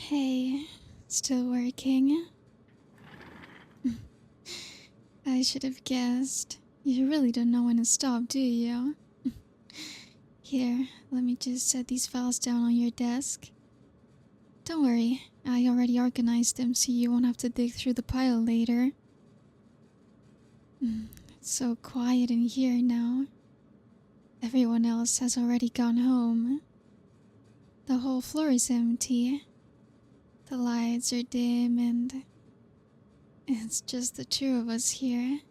Hey, still working? I should have guessed. You really don't know when to stop, do you? Here, let me just set these files down on your desk. Don't worry, I already organized them so you won't have to dig through the pile later. It's so quiet in here now. Everyone else has already gone home. The whole floor is empty. The lights are dim and it's just the two of us here.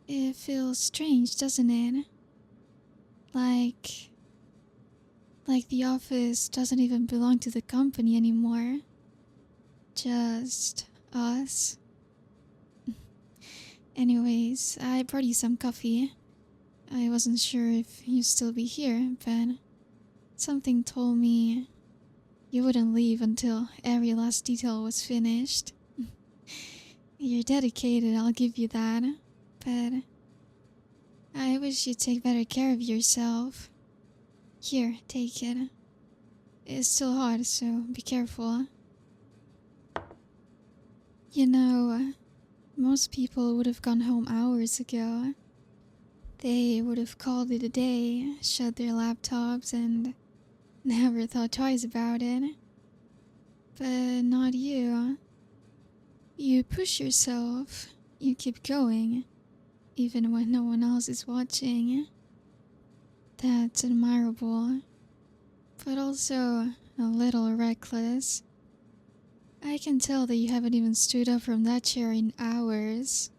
It feels strange, doesn't it? Like the office doesn't even belong to the company anymore. Just us. Anyways, I brought you some coffee. I wasn't sure if you'd still be here, but something told me you wouldn't leave until every last detail was finished. You're dedicated, I'll give you that, but I wish you'd take better care of yourself. Here, take it. It's still hot, so be careful. You know, most people would have gone home hours ago. They would have called it a day, shut their laptops, and never thought twice about it. But not you. You push yourself. You keep going, even when no one else is watching. That's admirable, but also a little reckless. I can tell that you haven't even stood up from that chair in hours.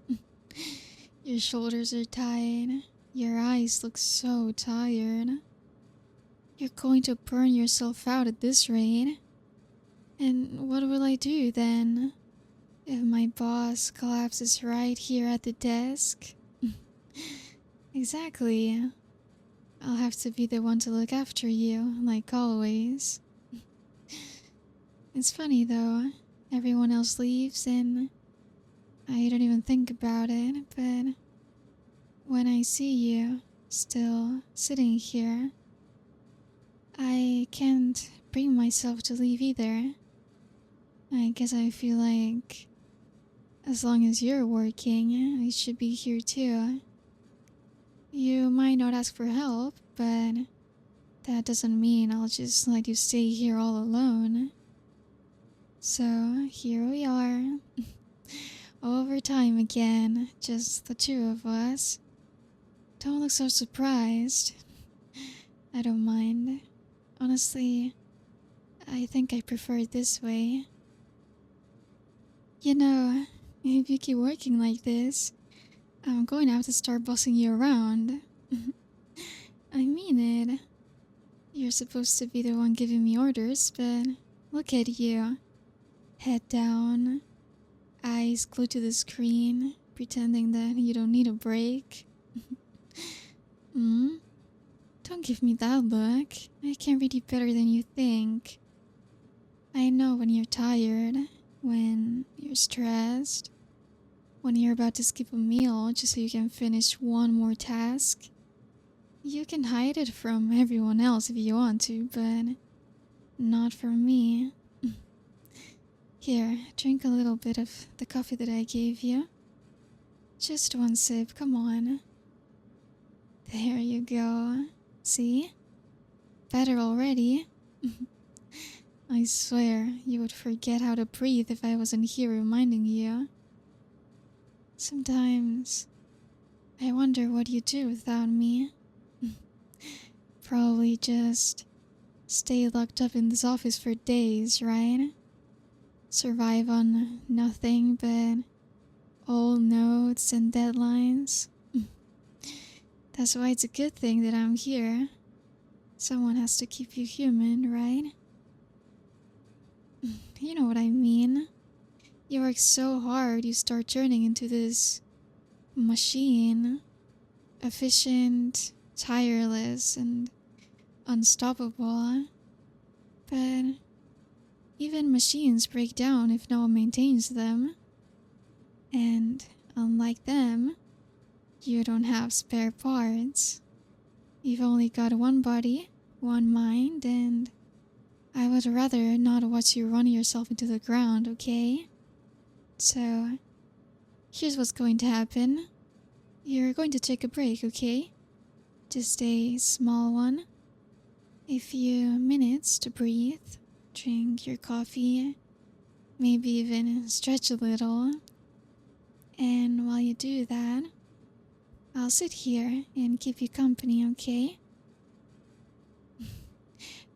Your shoulders are tight. Your eyes look so tired. You're going to burn yourself out at this rate. And what will I do then? If my boss collapses right here at the desk? Exactly. I'll have to be the one to look after you, like always. It's funny though, everyone else leaves and I don't even think about it, but when I see you still sitting here, I can't bring myself to leave either. I guess I feel like as long as you're working, I should be here too. You might not ask for help, but that doesn't mean I'll just let you stay here all alone. So here we are. Overtime again, just the two of us. Don't look so surprised. I don't mind. Honestly, I think I prefer it this way. You know, if you keep working like this, I'm going to have to start bossing you around. I mean it. You're supposed to be the one giving me orders, but look at you. Head down, eyes glued to the screen, pretending that you don't need a break. Don't give me that look. I can read you better than you think. I know when you're tired, when you're stressed, when you're about to skip a meal just so you can finish one more task. You can hide it from everyone else if you want to, but not from me. Here, drink a little bit of the coffee that I gave you. Just one sip, come on. There you go. See? Better already. I swear, you would forget how to breathe if I wasn't here reminding you. Sometimes, I wonder what you'd do without me. Probably just stay locked up in this office for days, right? Survive on nothing but old notes and deadlines. That's why it's a good thing that I'm here. Someone has to keep you human, right? You know what I mean. You work so hard, you start turning into this machine. Efficient, tireless, and unstoppable. But even machines break down if no one maintains them. And unlike them, you don't have spare parts. You've only got one body, one mind, and I would rather not watch you run yourself into the ground, okay? So, here's what's going to happen. You're going to take a break, okay? Just a small one. A few minutes to breathe, drink your coffee, maybe even stretch a little. And while you do that, I'll sit here and keep you company, okay?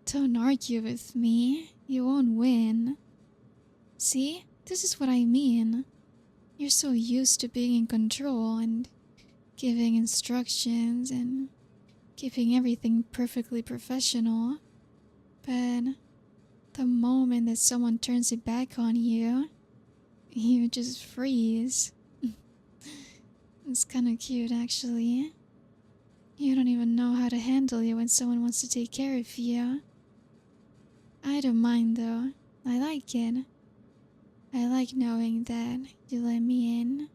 Don't argue with me. You won't win. See? This is what I mean. You're so used to being in control and giving instructions and keeping everything perfectly professional. But the moment that someone turns it back on you, you just freeze. It's kinda cute, actually. You don't even know how to handle it when someone wants to take care of you. I don't mind though. I like it. I like knowing that you let me in,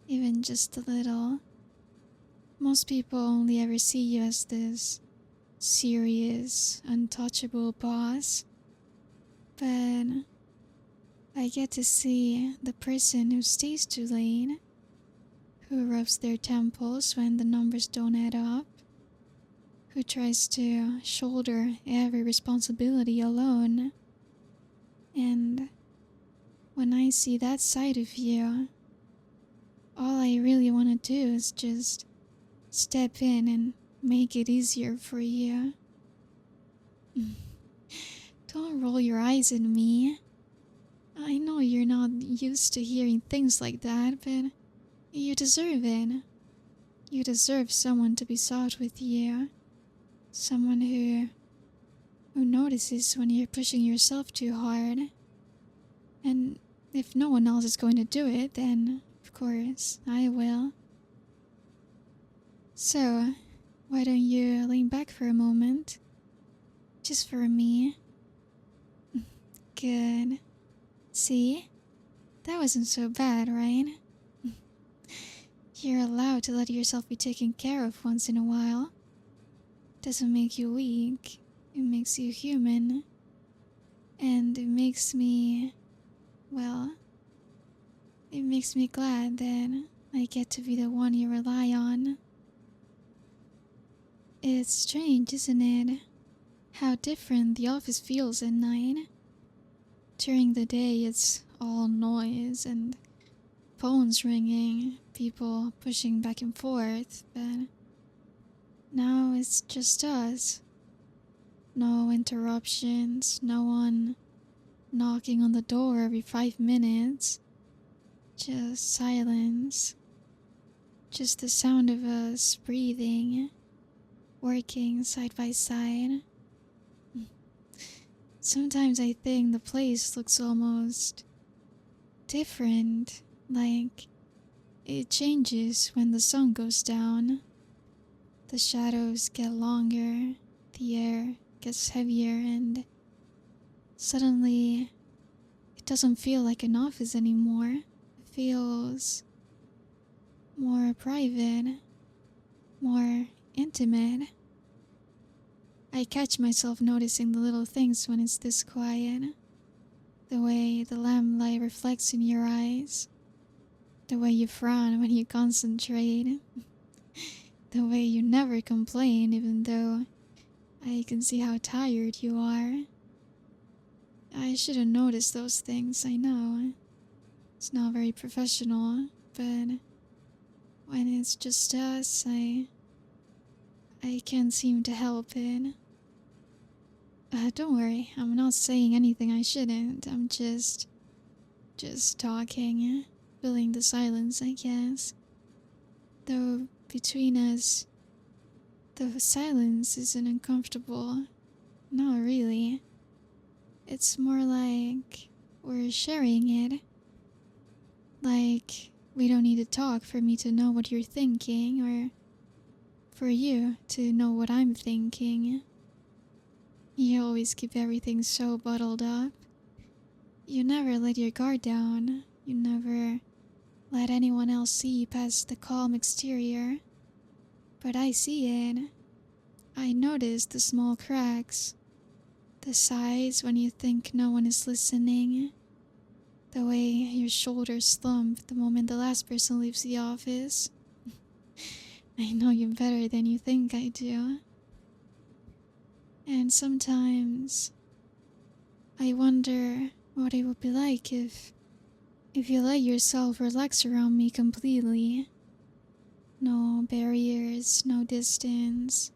even just a little. Most people only ever see you as this serious, untouchable boss, but I get to see the person who stays too late, who rubs their temples when the numbers don't add up, who tries to shoulder every responsibility alone. And when I see that side of you, all I really want to do is just step in and make it easier for you. Don't roll your eyes at me. I know you're not used to hearing things like that, but you deserve it. You deserve someone to be soft with you. Someone who notices when you're pushing yourself too hard. And if no one else is going to do it, then of course I will. So, why don't you lean back for a moment? Just for me. Good. See? That wasn't so bad, right? You're allowed to let yourself be taken care of once in a while. Doesn't make you weak. It makes you human. And it makes me... well... it makes me glad that I get to be the one you rely on. It's strange, isn't it? How different the office feels at night. During the day, it's all noise and phones ringing, people pushing back and forth, but now it's just us. No interruptions, no one knocking on the door every 5 minutes. Just silence. Just the sound of us breathing, working side by side. Sometimes I think the place looks almost different, like it changes when the sun goes down. The shadows get longer, the air gets heavier, and suddenly it doesn't feel like an office anymore. It feels more private, more intimate. I catch myself noticing the little things when it's this quiet. The way the lamplight reflects in your eyes. The way you frown when you concentrate. The way you never complain even though I can see how tired you are. I should have noticed those things, I know. It's not very professional, but when it's just us, I can't seem to help it. Don't worry, I'm not saying anything I shouldn't. I'm just talking, filling the silence, I guess. Though between us, the silence isn't uncomfortable. Not really. It's more like we're sharing it. Like we don't need to talk for me to know what you're thinking, or for you to know what I'm thinking. You always keep everything so bottled up. You never let your guard down. You never let anyone else see past the calm exterior. But I see it. I notice the small cracks. The sighs when you think no one is listening. The way your shoulders slump the moment the last person leaves the office. I know you better than you think I do. And sometimes I wonder what it would be like if you let yourself relax around me completely. No barriers, no distance,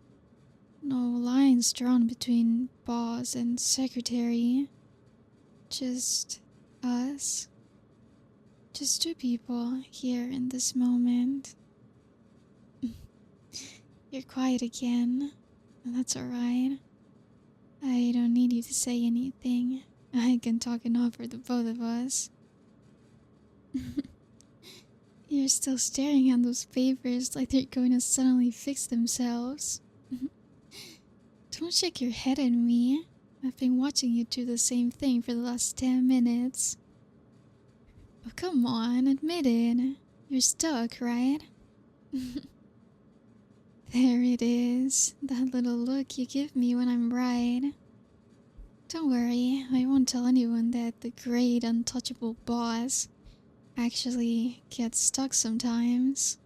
no lines drawn between boss and secretary. Just us. Just two people here in this moment. You're quiet again. That's alright. I don't need you to say anything. I can talk enough for the both of us. You're still staring at those papers like they're going to suddenly fix themselves. Don't shake your head at me. I've been watching you do the same thing for the last 10 minutes. Oh, come on, admit it. You're stuck, right? There it is. That little look you give me when I'm right. Don't worry, I won't tell anyone that the great untouchable boss actually gets stuck sometimes.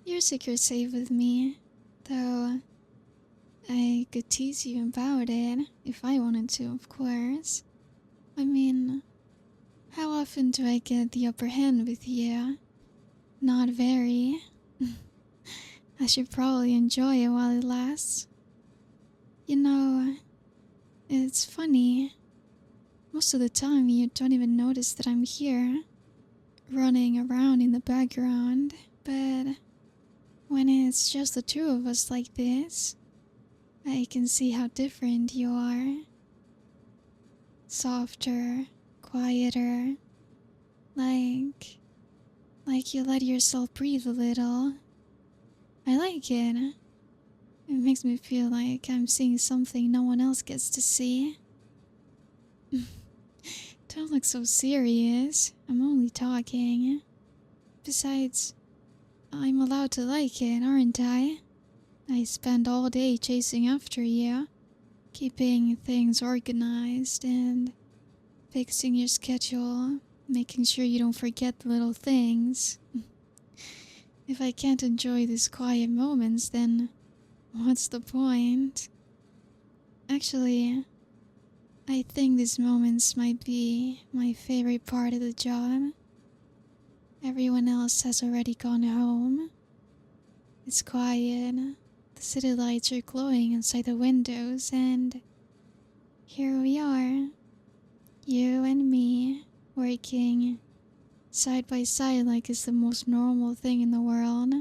Your secret's safe with me, though I could tease you about it if I wanted to, of course. I mean, how often do I get the upper hand with you? Not very. I should probably enjoy it while it lasts. You know, it's funny. Most of the time you don't even notice that I'm here, running around in the background, but when it's just the two of us like this, I can see how different you are. Softer, quieter, like you let yourself breathe a little. I like it. It makes me feel like I'm seeing something no one else gets to see. Don't look so serious. I'm only talking. Besides, I'm allowed to like it, aren't I? I spend all day chasing after you, keeping things organized and fixing your schedule, making sure you don't forget the little things. If I can't enjoy these quiet moments, then what's the point? Actually, I think these moments might be my favorite part of the job. Everyone else has already gone home. It's quiet, the city lights are glowing inside the windows, and here we are, you and me, working side by side like it's the most normal thing in the world.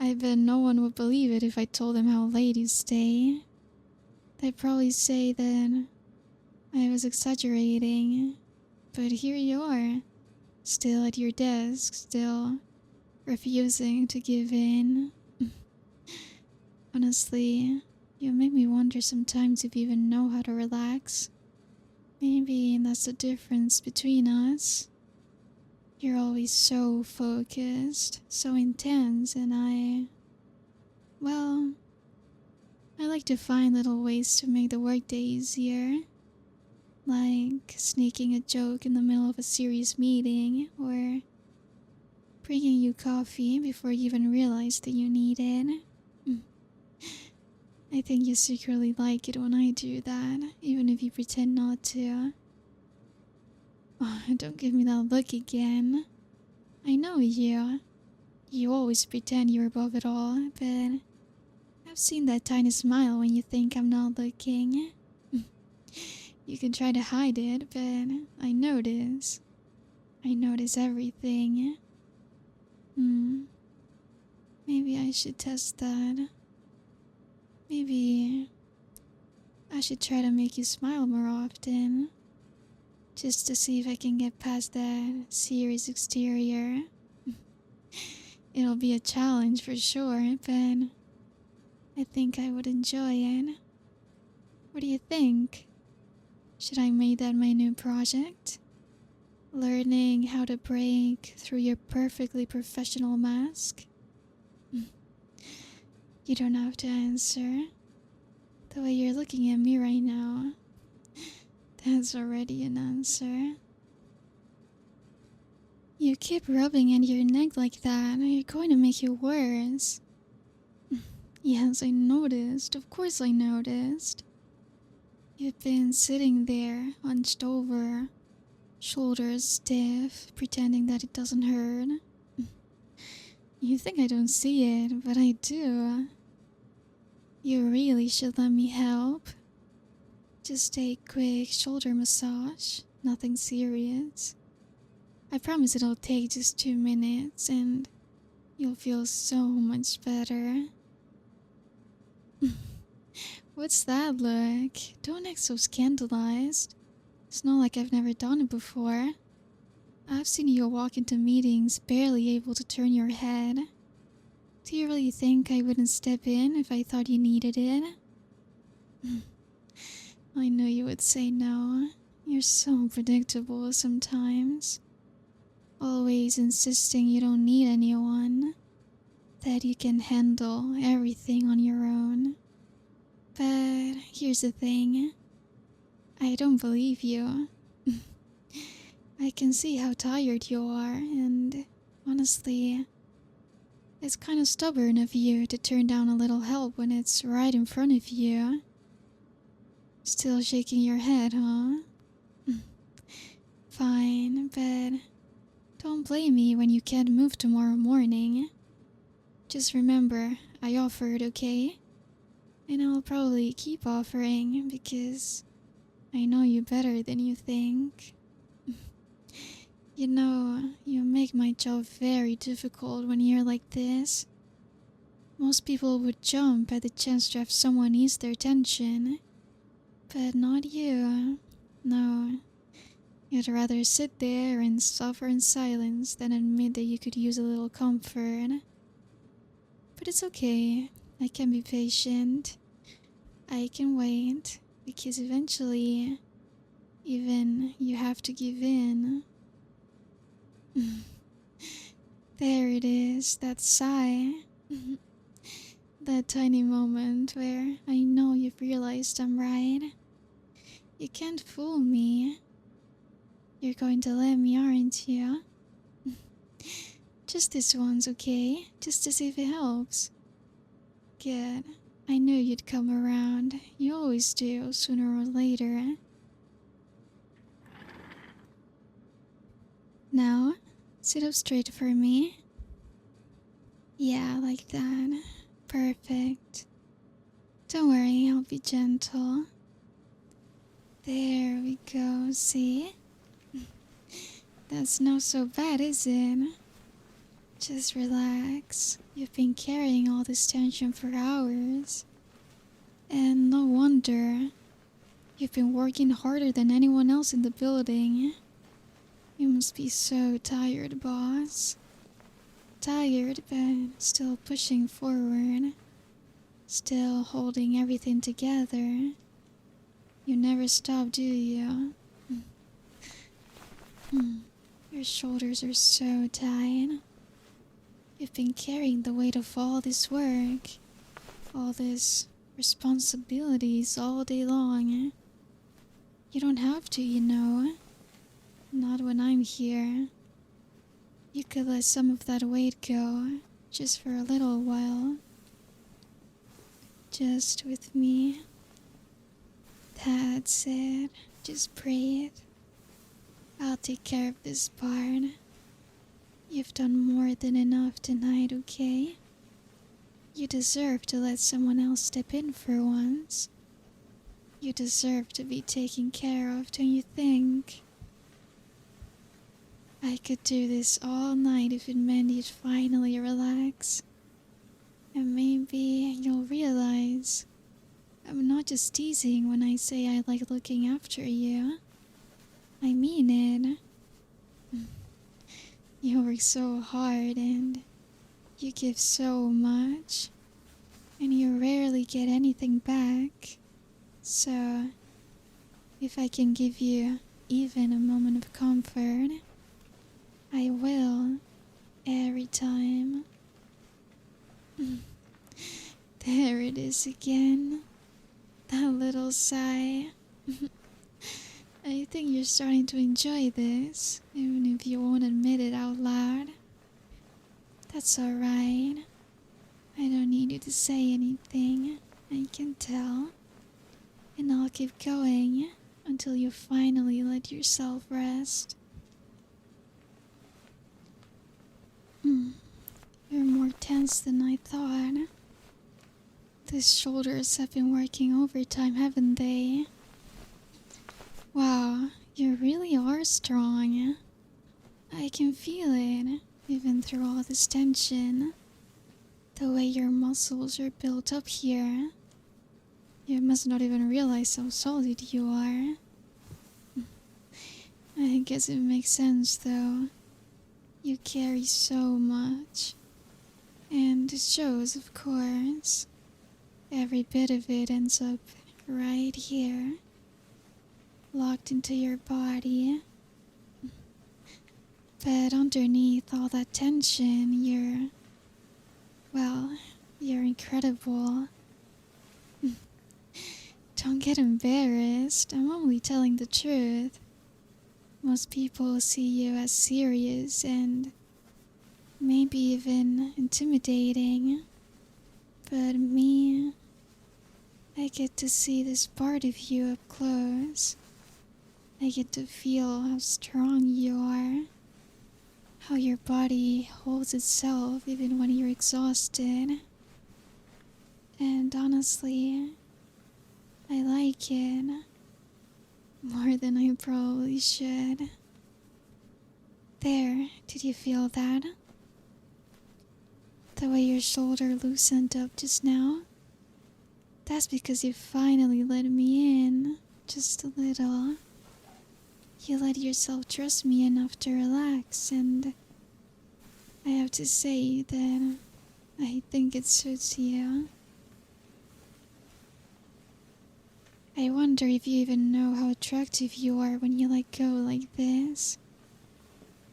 I bet no one would believe it if I told them how late you stay. They'd probably say that I was exaggerating, but here you are, still at your desk, still refusing to give in. Honestly, you make me wonder sometimes if you even know how to relax. Maybe that's the difference between us. You're always so focused, so intense, and I like to find little ways to make the workday easier. Like sneaking a joke in the middle of a serious meeting, or bringing you coffee before you even realize that you need it. I think you secretly like it when I do that, even if you pretend not to. Oh, don't give me that look again. I know you. You always pretend you're above it all, but I've seen that tiny smile when you think I'm not looking. You can try to hide it, but I notice. I notice everything. Maybe I should test that. Maybe I should try to make you smile more often. Just to see if I can get past that serious exterior. It'll be a challenge for sure, but I think I would enjoy it. What do you think? Should I make that my new project? Learning how to break through your perfectly professional mask? You don't have to answer. The way you're looking at me right now, that's already an answer. You keep rubbing at your neck like that, you're going to make it worse. Yes, I noticed. Of course I noticed. You've been sitting there, hunched over, shoulders stiff, pretending that it doesn't hurt. You think I don't see it, but I do. You really should let me help. Just a quick shoulder massage, nothing serious. I promise it'll take just 2 minutes and you'll feel so much better. What's that look? Don't act so scandalized. It's not like I've never done it before. I've seen you walk into meetings barely able to turn your head. Do you really think I wouldn't step in if I thought you needed it? I knew you would say no. You're so predictable sometimes. Always insisting you don't need anyone. That you can handle everything on your own. But here's the thing. I don't believe you. I can see how tired you are, and honestly, it's kind of stubborn of you to turn down a little help when it's right in front of you. Still shaking your head, huh? Fine, but don't blame me when you can't move tomorrow morning. Just remember, I offered, okay? And I'll probably keep offering because I know you better than you think. You know, you make my job very difficult when you're like this. Most people would jump at the chance to have someone ease their tension. But not you. No. You'd rather sit there and suffer in silence than admit that you could use a little comfort. But it's okay. I can be patient. I can wait. Because eventually, even you have to give in. There it is, that sigh. That tiny moment where I know you've realized I'm right. You can't fool me. You're going to let me, aren't you? Just this once, okay? Just to see if it helps. Good. I knew you'd come around. You always do, sooner or later. Now, sit up straight for me. Yeah, like that. Perfect. Don't worry, I'll be gentle. There we go, see? That's not so bad, is it? Just relax. You've been carrying all this tension for hours. And no wonder. You've been working harder than anyone else in the building. You must be so tired, boss. Tired, but still pushing forward. Still holding everything together. You never stop, do you? Your shoulders are so tight. You've been carrying the weight of all this work. All these responsibilities all day long. You don't have to, you know. Not when I'm here. You could let some of that weight go, just for a little while. Just with me. That's it. Just breathe. I'll take care of this part. You've done more than enough tonight, okay? You deserve to let someone else step in for once. You deserve to be taken care of, don't you think? I could do this all night if it meant you'd finally relax. And maybe you'll realize I'm not just teasing when I say I like looking after you. I mean it. You work so hard and you give so much. And you rarely get anything back. So, if I can give you even a moment of comfort, I will, every time. There it is again. That little sigh. I think you're starting to enjoy this, even if you won't admit it out loud. That's alright. I don't need you to say anything. I can tell. And I'll keep going until you finally let yourself rest. You're more tense than I thought. These shoulders have been working overtime, haven't they? Wow, you really are strong. I can feel it, even through all this tension. The way your muscles are built up here. You must not even realize how solid you are. I guess it makes sense though. You carry so much. And it shows, of course. Every bit of it ends up right here. Locked into your body. But underneath all that tension, you're incredible. Don't get embarrassed. I'm only telling the truth. Most people see you as serious and maybe even intimidating. But me, I get to see this part of you up close. I get to feel how strong you are. How your body holds itself even when you're exhausted. And honestly, I like it more than I probably should. There, did you feel that? The way your shoulder loosened up just now? That's because you finally let me in, just a little. You let yourself trust me enough to relax, and I have to say that I think it suits you. I wonder if you even know how attractive you are when you let go like this.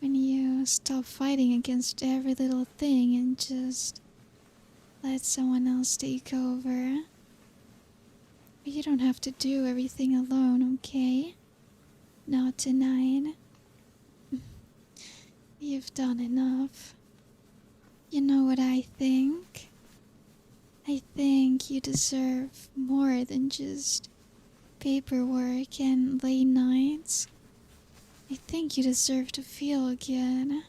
When you stop fighting against every little thing and just let someone else take over. But you don't have to do everything alone, okay? Not tonight. You've done enough. You know what I think? I think you deserve more than just paperwork and late nights. I think you deserve to feel again.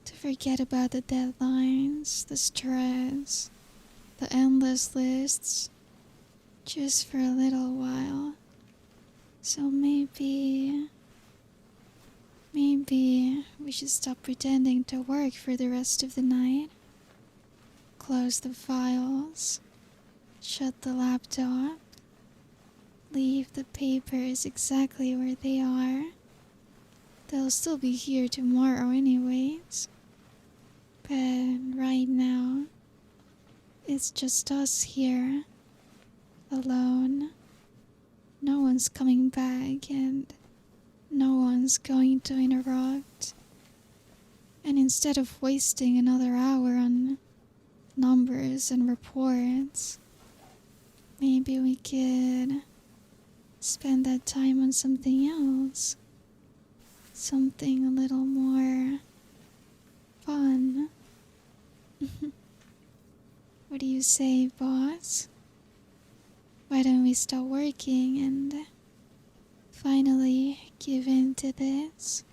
To forget about the deadlines, the stress, the endless lists. Just for a little while. So maybe we should stop pretending to work for the rest of the night. Close the files. Shut the laptop. Leave the papers exactly where they are. They'll still be here tomorrow anyways. But right now, it's just us here. Alone. No one's coming back and no one's going to interrupt. And instead of wasting another hour on numbers and reports, maybe we could spend that time on something else. Something a little more fun. What do you say, boss? Why don't we stop working and finally give in to this?